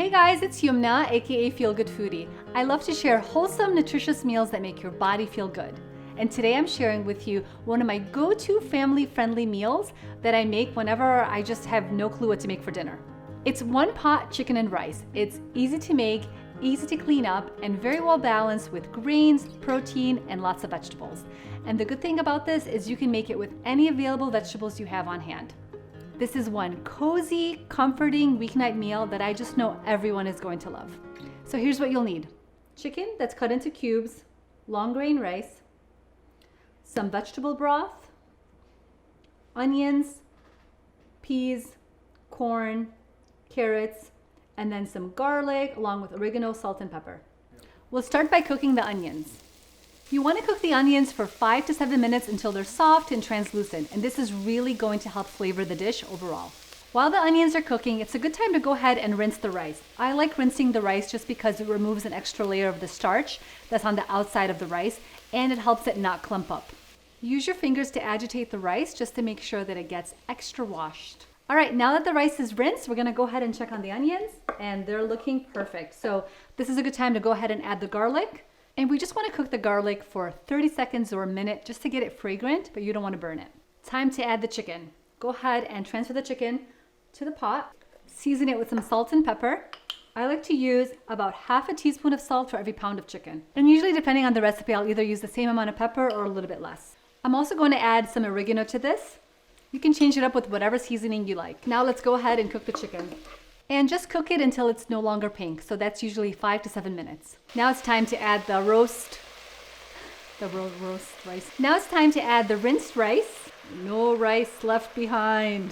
Hey guys, it's Yumna, aka Feel Good Foodie. I love to share wholesome, nutritious meals that make your body feel good. And today I'm sharing with you one of my go-to family-friendly meals that I make whenever I just have no clue what to make for dinner. It's one pot chicken and rice. It's easy to make, easy to clean up, and very well balanced with grains, protein, and lots of vegetables. And the good thing about this is you can make it with any available vegetables you have on hand. This is one cozy, comforting weeknight meal that I just know everyone is going to love. So here's what you'll need. Chicken that's cut into cubes, long grain rice, some vegetable broth, onions, peas, corn, carrots, and then some garlic along with oregano, salt, and pepper. We'll start by cooking the onions. You want to cook the onions for 5 to 7 minutes until they're soft and translucent, and this is really going to help flavor the dish overall. While the onions are cooking, it's a good time to go ahead and rinse the rice. I like rinsing the rice just because it removes an extra layer of the starch that's on the outside of the rice, and it helps it not clump up. Use your fingers to agitate the rice just to make sure that it gets extra washed. All right, now that the rice is rinsed, we're gonna go ahead and check on the onions, and they're looking perfect. So this is a good time to go ahead and add the garlic. And we just want to cook the garlic for 30 seconds or a minute just to get it fragrant, but you don't want to burn it. Time to add the chicken. Go ahead and transfer the chicken to the pot. Season it with some salt and pepper. I like to use about half a teaspoon of salt for every pound of chicken. And usually depending on the recipe, I'll either use the same amount of pepper or a little bit less. I'm also going to add some oregano to this. You can change it up with whatever seasoning you like. Now let's go ahead and cook the chicken. And just cook it until it's no longer pink. So that's usually 5 to 7 minutes. Now it's time to add the roast rice. Now it's time to add the rinsed rice. No rice left behind.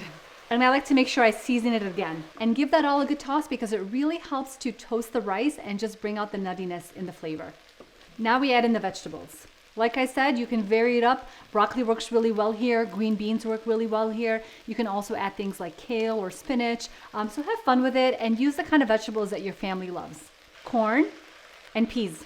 And I like to make sure I season it again and give that all a good toss because it really helps to toast the rice and just bring out the nuttiness in the flavor. Now we add in the vegetables. Like I said, you can vary it up. Broccoli works really well here. Green beans work really well here. You can also add things like kale or spinach. So have fun with it and use the kind of vegetables that your family loves. Corn and peas.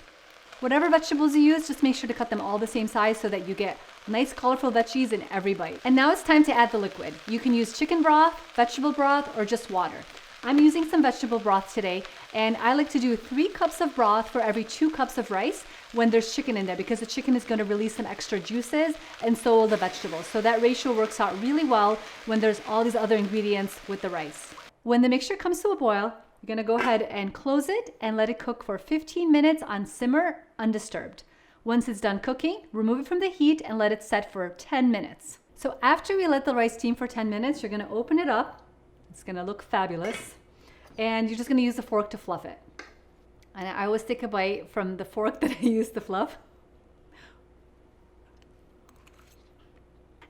Whatever vegetables you use, just make sure to cut them all the same size so that you get nice colorful veggies in every bite. And now it's time to add the liquid. You can use chicken broth, vegetable broth, or just water. I'm using some vegetable broth today, and I like to do 3 cups of broth for every 2 cups of rice when there's chicken in there because the chicken is going to release some extra juices and so will the vegetables. So that ratio works out really well when there's all these other ingredients with the rice. When the mixture comes to a boil, you're going to go ahead and close it and let it cook for 15 minutes on simmer undisturbed. Once it's done cooking, remove it from the heat and let it set for 10 minutes. So after we let the rice steam for 10 minutes, you're going to open it up. It's gonna look fabulous. And you're just gonna use the fork to fluff it. And I always take a bite from the fork that I used to fluff.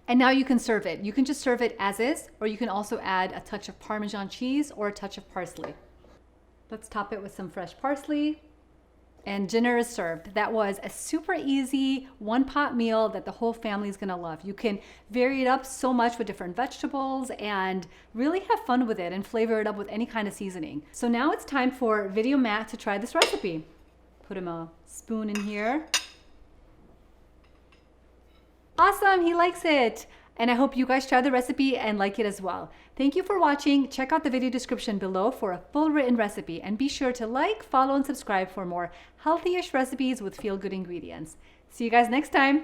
And now you can serve it. You can just serve it as is, or you can also add a touch of Parmesan cheese or a touch of parsley. Let's top it with some fresh parsley. And dinner is served. That was a super easy one-pot meal that the whole family is gonna love. You can vary it up so much with different vegetables and really have fun with it and flavor it up with any kind of seasoning. So now it's time for Video Matt to try this recipe. Put him a spoon in here. Awesome, he likes it. And I hope you guys try the recipe and like it as well. Thank you for watching. Check out the video description below for a full written recipe and be sure to like, follow, and subscribe for more healthy-ish recipes with feel-good ingredients. See you guys next time.